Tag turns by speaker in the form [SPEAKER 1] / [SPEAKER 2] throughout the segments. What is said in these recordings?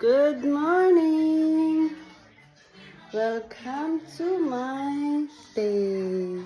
[SPEAKER 1] Good morning! Welcome to my day.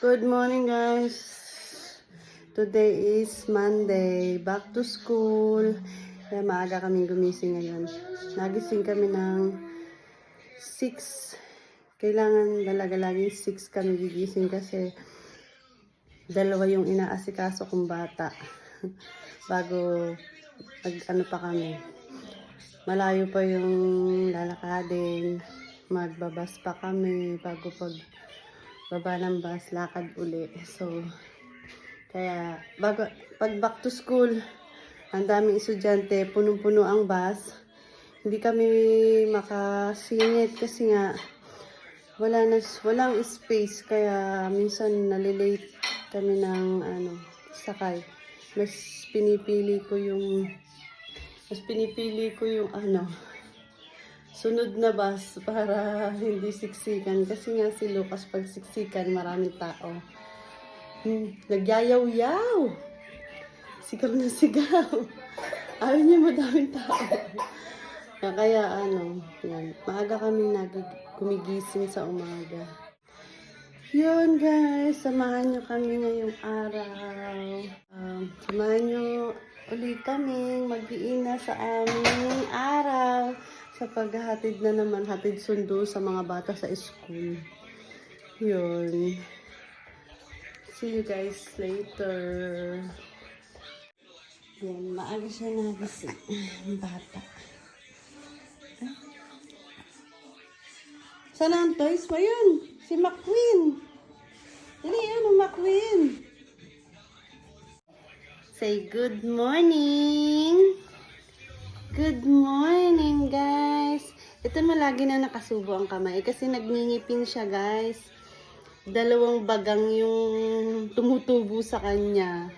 [SPEAKER 1] Good morning guys. Today is Monday. Back to school. Kaya maaga kaming gumising ngayon. Nagising kami ng 6. Kailangan talaga laging 6 kami gigising kasi dalawa yung inaasikaso kong bata. Bago ano pa kami. Malayo pa yung lalakadin. Magbabas pa kami bago baba ng bus, lakad uli. So, kaya pag back to school, ang daming estudyante, punong-puno ang bus. Hindi kami makasingit kasi nga walang space, kaya minsan nalilate kami ng sakay. Mas pinipili ko yung sunod na bus para hindi siksikan. Kasi nga si Lucas pag siksikan, maraming tao. Nagyayaw-yaw. Sigaw na sigaw. Ayaw niya madaming tao. Kaya yan. Maaga kami gumigising sa umaga. Yun guys, samahan nyo kami ngayong araw. Samahan nyo ulit kami magdiina sa aming araw sa paghahatid na naman, hatid sundo sa mga bata sa school. Yun. See you guys later. Yan, maaga siya nagising. Bata. Saan ang toys mo yun? Si McQueen. Dali yun, McQueen. Say good morning. Good morning, guys. Ito lagi na nakasubo ang kamay kasi nagngingipin siya, guys. Dalawang bagang yung tumutubo sa kanya.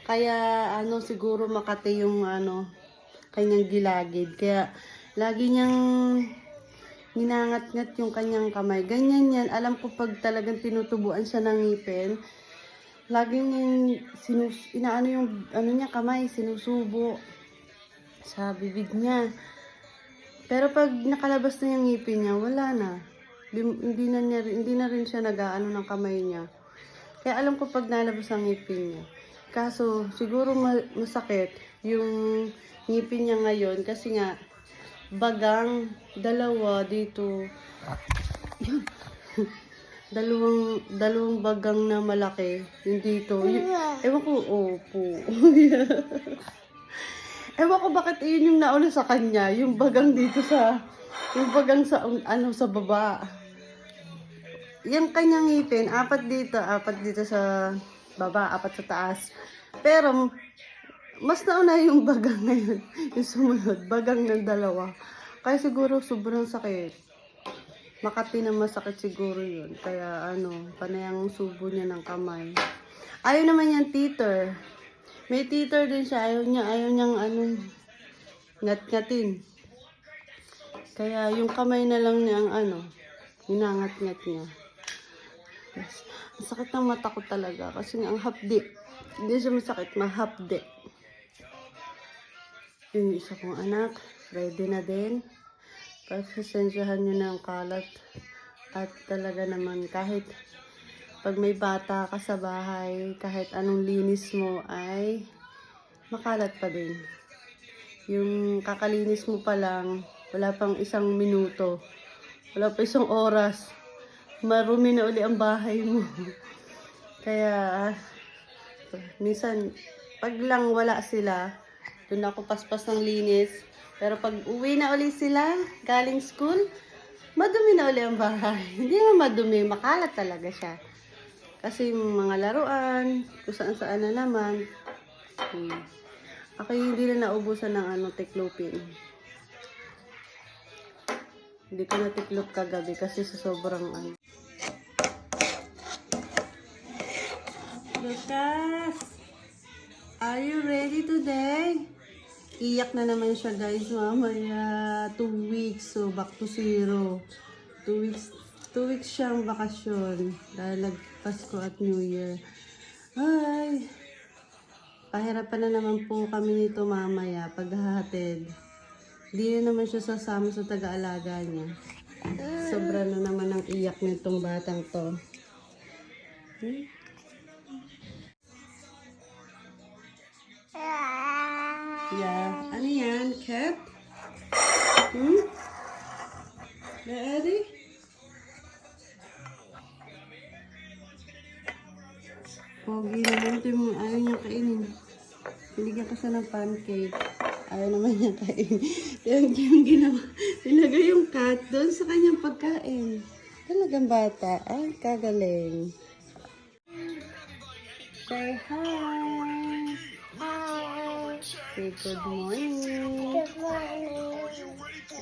[SPEAKER 1] Kaya siguro makati yung kanyang gilagid. Kaya lagi niyang ninangat-ngat yung kanyang kamay. Ganyan yan. Alam ko pag talagang tinutubuan siya ng ngipin, laging inaano yung niya kamay, sinusubo sa bibig niya. Pero pag nakalabas na yung ngipin niya, wala na. Hindi na rin siya nag-aano ng kamay niya. Kaya alam ko pag nalabas ang ngipin niya. Kaso siguro masakit yung ngipin niya ngayon kasi nga bagang dalawa dito. Yun. dalawang bagang na malaki yung dito. Ewan ko, opo. Ewan ko bakit yun yung nauna sa kanya, yung bagang dito yung bagang sa sa baba. Yung kanyang ngipin, 4 dito sa baba, 4 sa taas. Pero mas nauna yung bagang ngayon, yung sumunod, bagang ng dalawa. Kaya siguro sobrang sakit. Makati na masakit siguro yun. Kaya panay ang subo niya ng kamay. Ayaw naman yung teeter. May teeter din siya, ayaw niyang ngat-ngatin. Kaya yung kamay na lang niya ang hinangat-ngat niya. Yes. Ang sakit ng mata ko talaga kasi ang hapdi. Hindi siya masakit, mahapdi. Yung isa kong anak, ready na din. Pasensyahan nyo ng kalat. At talaga naman, kahit pag may bata ka sa bahay, kahit anong linis mo ay makalat pa din. Yung kakalinis mo pa lang, wala pang 1 minuto, wala pa 1 oras, marumi na uli ang bahay mo. Kaya, minsan, pag lang wala sila, doon ako paspas ng linis. Pero pag uwi na uli sila, galing school, madumi na uli ang bahay. Hindi naman madumi, makalat talaga siya. Kasi yung mga laruan, kung saan-saan na naman. Ako hindi na naubusan ng tiklopin. Hindi ko na tiklop kagabi kasi sa sobrang Lucas, are you ready today? Iyak na naman siya guys, mamaya 2 weeks, so back to 0. 2 weeks siyang bakasyon dahil Pasko at New Year. Ay, Pahirapan na naman po kami nito mamaya paghahatid. Di na naman siya sasama sa taga-alaga niya. Sobra na naman ang iyak nitong batang to. Yeah. Ano yan? Cat? Ready? Pogi naman ito yung ayaw niya kainin. Binigyan ko siya ng pancake. Ayaw naman niya kainin. Yung ginawa. Nilagay yung cat doon sa kanyang pagkain. Talagang bata. Ay, kagaling. Say hi. Say good morning.
[SPEAKER 2] Good morning.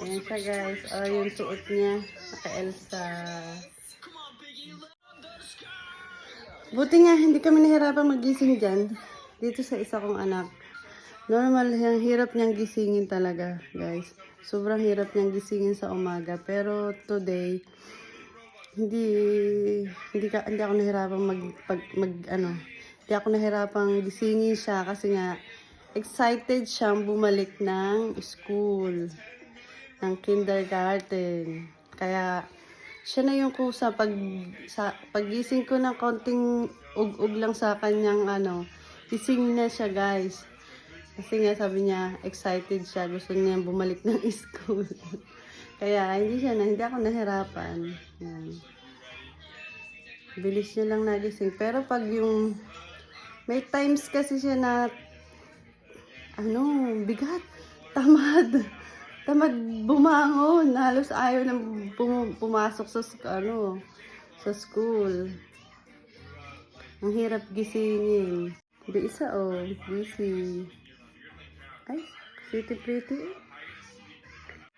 [SPEAKER 1] Ayan siya guys. Oh, yung suot niya. Naka-Elsa. Buti nga, hindi kami nahirapan magising dyan. Dito sa isa kong anak. Normal, yung hirap niyang gisingin talaga, guys. Sobrang hirap niyang gisingin sa umaga. Pero today, hindi ako nahirapan hindi ako nahirapan gisingin siya kasi nga excited siyang bumalik ng school, ng kindergarten. Kaya siya na yung kusa paggising ko ng konting ug-ug lang sa kanyang gising na siya guys. Kasi nga sabi niya excited siya, gusto niya bumalik ng school. Kaya hindi ako nahirapan. Yan. Bilis niya lang nagising. Pero pag yung may times kasi siya na bigat, tamad bumangon, halos ayaw nang pumasok sa school. Ang hirap gisingin. Isa busy. Ay, pretty.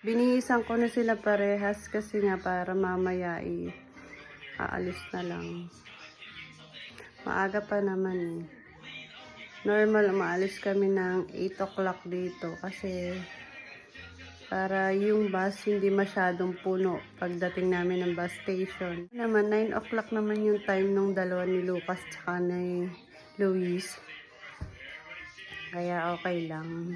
[SPEAKER 1] Binihisan ko na sila parehas kasi nga para mamaya aalis na lang. Maaga pa naman eh. Normal, umaalis kami ng 8 o'clock dito kasi para yung bus hindi masyadong puno pagdating namin ng bus station. Naman, 9 o'clock naman yung time nung dalawa ni Lucas tsaka ni Luis. Kaya okay lang.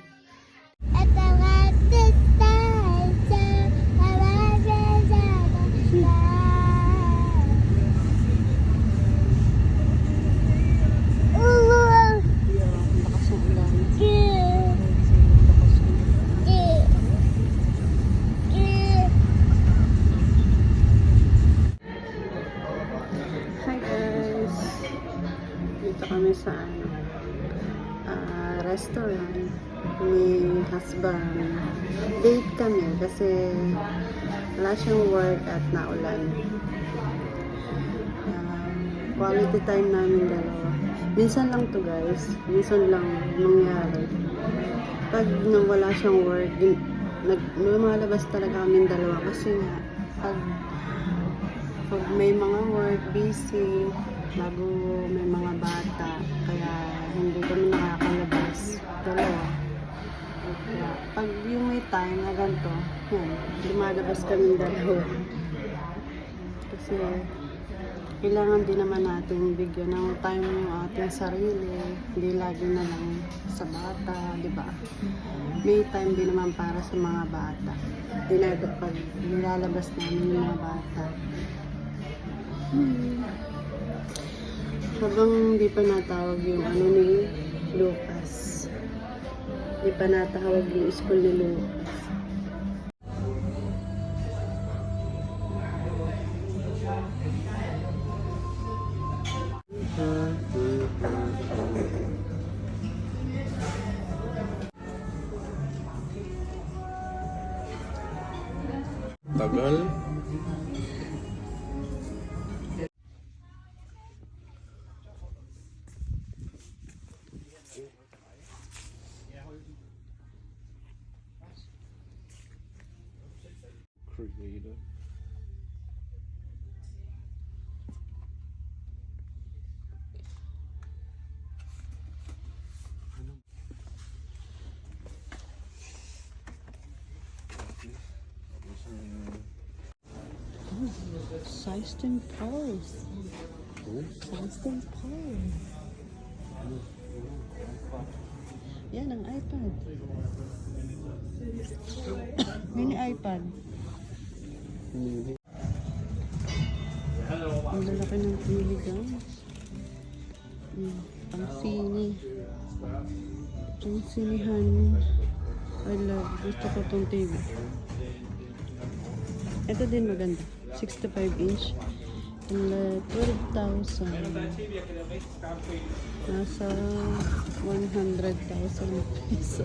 [SPEAKER 1] Kami sa restaurant ni husband. Date kami kasi wala siyang work at naulan. Quality time namin dalawa. Minsan lang to guys. Minsan lang nangyari. Pag wala siyang work, lumalabas talaga kami dalawa kasi nga pag may mga work, busy, bago may mga bata, kaya hindi kami nakakalabas dalawa. Kaya pag yung may time na ganito, lumalabas kami dalawa. Kasi kailangan din naman natin bigyan ng time yung ating sarili, hindi lagi na lang sa bata, di ba? May time din naman para sa mga bata. Pag nilalabas namin yung mga bata. Habang di pa natawag yung ni Lucas. Di pa natawag yung school ni Lucas.
[SPEAKER 3] Tagal. Creative.
[SPEAKER 1] Sized and pose. Sized and pose. Yan ang iPad. Mini iPad. Ang lalaki ng TV guys. Ang sini. Ang sinihan. I love. Gusto ko tong TV. Ito din maganda. 65 inch. 12,000. Nasa 100,000 peso.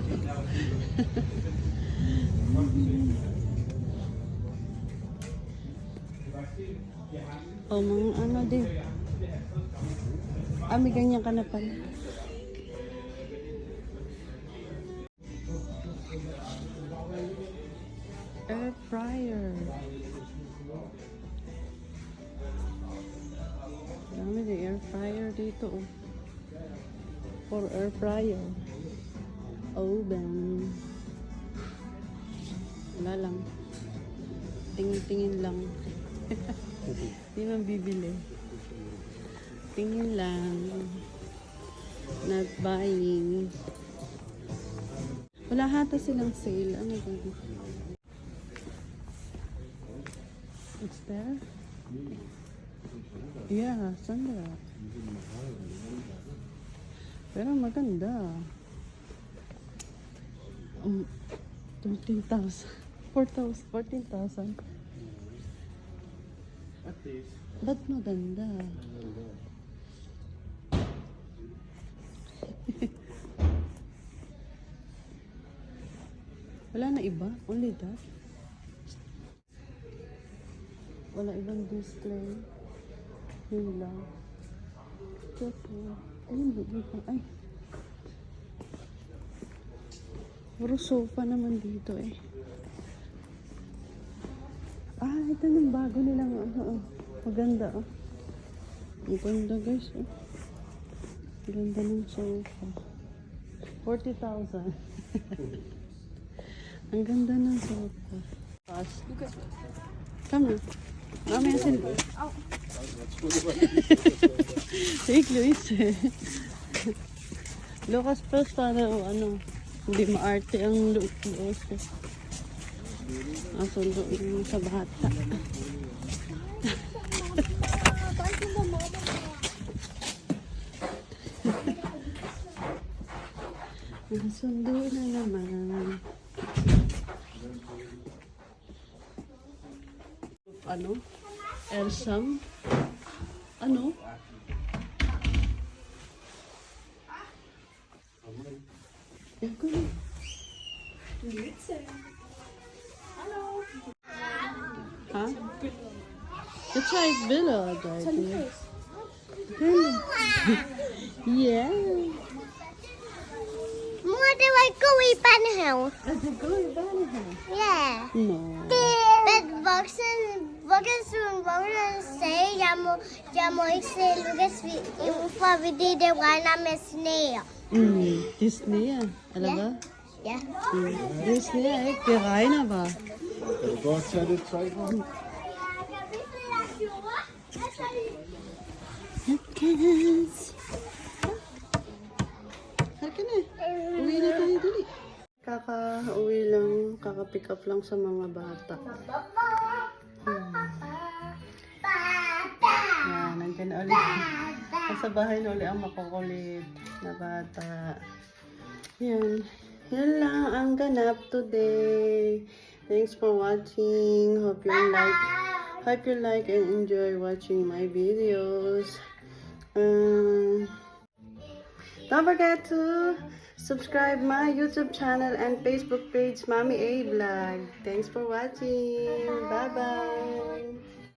[SPEAKER 1] O mga ano din. May ganyan ka na pala. Air fryer. Dami din air fryer dito. Oh. For air fryer. Oven. Wala lang. Tingin-tingin lang. Hindi man bibili. Tingin lang. Not buying. Wala hata silang sale. Ano ba? It's there? Yeah, Sandra. Pero maganda. 13,000. 14,000.
[SPEAKER 3] At least.
[SPEAKER 1] Ba't maganda? Wala na iba? Only that? Wala ibang display. Yun lang. Ayun, dito. Ay. Puro sofa naman dito eh. Ito yung bago nilang ano. Maganda oh. Ang ganda guys oh. Ganda ng sofa. 40,000. Ang ganda ng sofa. Come na. Mamaya sila. Take Luis eh. Lucas first para ano. Hindi maarte ang Luis eh. Sundo mo sa bata. Sundo na naman. Ano? Elsam? Ano? Eko na. Ha? It's like Villa, Daddy. Really? Yeah.
[SPEAKER 2] What do I go eat banana?
[SPEAKER 1] Is it good, Daddy?
[SPEAKER 2] Yeah.
[SPEAKER 1] No.
[SPEAKER 2] But Lucas say jag må se Lucas för vi det var med snö.
[SPEAKER 1] Disney, eller hvad?
[SPEAKER 2] Ja.
[SPEAKER 1] Disney er ikke, det regner bare.
[SPEAKER 3] Kan du godt tage det tøj på?
[SPEAKER 1] Lucas! Halika na. Uwi na tayo dali. Kaka-uwi lang, kaka-pick up lang sa mga bata. Yan, nandiyan na ulit. Nasa bahay na ulit ang makukulit na bata. Yan. Yan lang ang ganap today. Thanks for watching. Hope you like and enjoy watching my videos. Don't forget to subscribe my YouTube channel and Facebook page, Mommy A Vlog. Thanks for watching. Bye-bye.